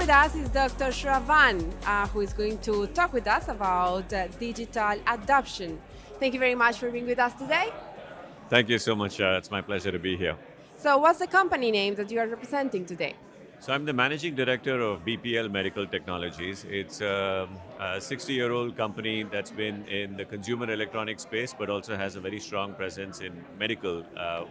with us is Dr. Shravan, who is going to talk with us about digital adoption. Thank you very much for being with us today. Thank you so much. It's my pleasure to be here. So, what's the company name that you are representing today? So, I'm the managing director of BPL Medical Technologies. It's a 60-year-old company that's been in the consumer electronics space, but also has a very strong presence in medical,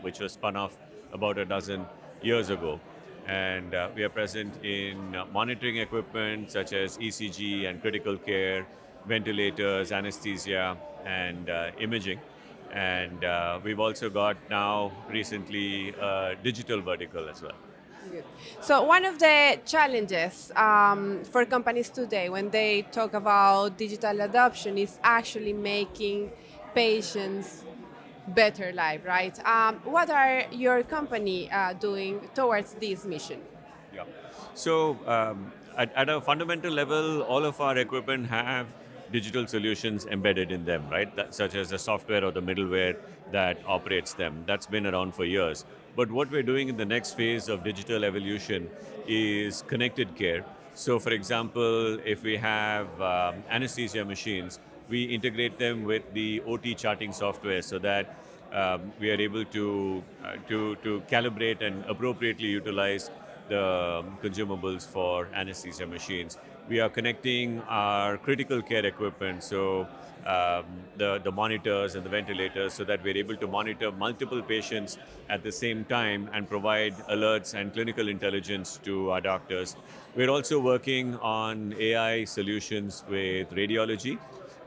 which was spun off about a dozen years ago. And we are present in monitoring equipment such as ECG and critical care, ventilators, anesthesia, and imaging. And we've also got now recently a digital vertical as well. Good. So, one of the challenges for companies today when they talk about digital adoption is actually making patients better life, right? What are your company doing towards this mission? Yeah. So at a fundamental level, all of our equipment have digital solutions embedded in them, right? Such as the software or the middleware that operates them. That's been around for years. But what we're doing in the next phase of digital evolution is connected care. So, for example, if we have anesthesia machines, we integrate them with the OT charting software so that we are able to calibrate and appropriately utilize the consumables for anesthesia machines. We are connecting our critical care equipment, so the monitors and the ventilators, so that we're able to monitor multiple patients at the same time and provide alerts and clinical intelligence to our doctors. We're also working on AI solutions with radiology.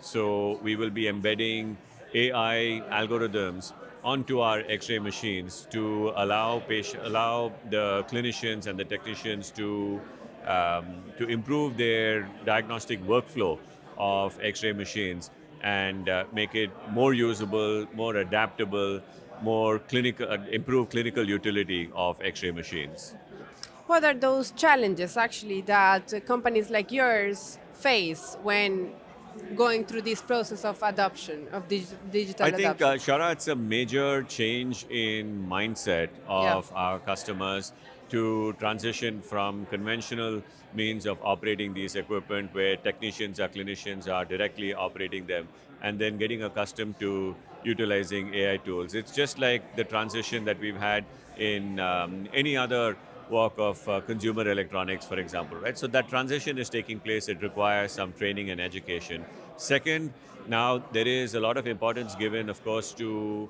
So we will be embedding AI algorithms onto our X-ray machines to allow the clinicians and the technicians to improve their diagnostic workflow of X-ray machines and make it more usable, more adaptable, more clinical, improve clinical utility of X-ray machines. What are those challenges actually that companies like yours face when going through this process of adoption, of I digital think, adoption? Shara, it's a major change in mindset Yeah. of our customers to transition from conventional means of operating these equipment where technicians or clinicians are directly operating them and then getting accustomed to utilizing AI tools. It's just like the transition that we've had in any other walk of consumer electronics, for example, right? So that transition is taking place. It requires some training and education. Second, now there is a lot of importance given, of course, to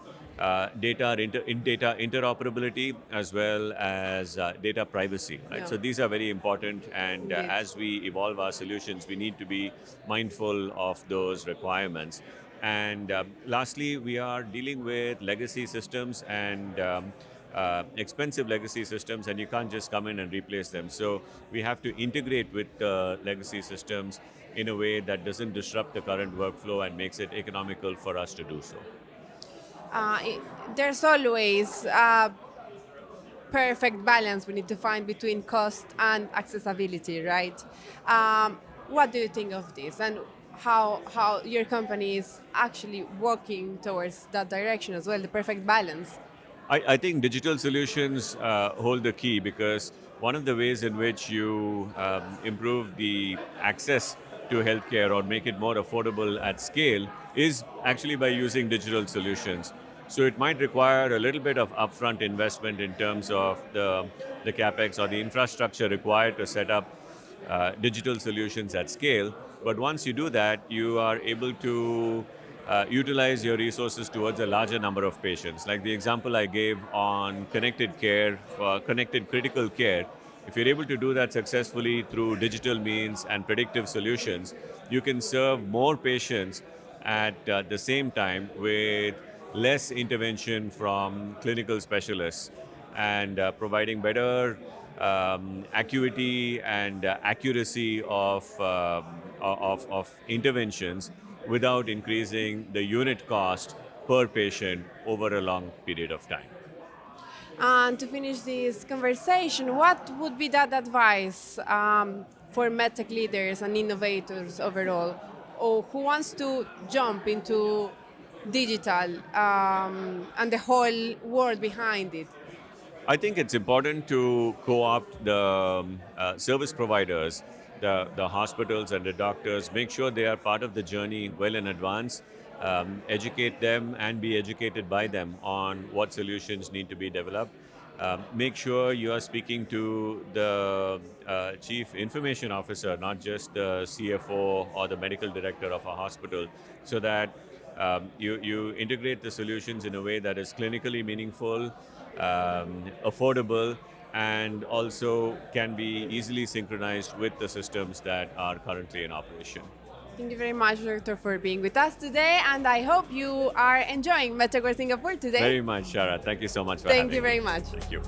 data interoperability as well as data privacy, right? Yeah. So these are very important, and Indeed. as we evolve our solutions, we need to be mindful of those requirements. And lastly, we are dealing with legacy systems and expensive legacy systems, and you can't just come in and replace them. So we have to integrate with legacy systems in a way that doesn't disrupt the current workflow and makes it economical for us to do so. Uh, it, there's always a perfect balance we need to find between cost and accessibility, right? What do you think of this, and how your company is actually working towards that direction as well, the perfect balance? I think digital solutions hold the key because one of the ways in which you improve the access to healthcare or make it more affordable at scale is actually by using digital solutions. So it might require a little bit of upfront investment in terms of the capex or the infrastructure required to set up digital solutions at scale. But once you do that, you are able to utilize your resources towards a larger number of patients. Like the example I gave on connected care, connected critical care, if you're able to do that successfully through digital means and predictive solutions, you can serve more patients at the same time with less intervention from clinical specialists and providing better acuity and accuracy of interventions without increasing the unit cost per patient over a long period of time. And to finish this conversation, what would be that advice for medtech leaders and innovators overall, or who wants to jump into digital and the whole world behind it? I think it's important to co-opt the service providers, the hospitals and the doctors, make sure they are part of the journey well in advance, educate them and be educated by them on what solutions need to be developed. Make sure you are speaking to the chief information officer, not just the CFO or the medical director of a hospital, so that you integrate the solutions in a way that is clinically meaningful, affordable, and also can be easily synchronized with the systems that are currently in operation. Thank you very much, Doctor, for being with us today, and I hope you are enjoying MedTech World Singapore today. Very much, Shara. Thank you so much for Thank you having me. very much. Thank you.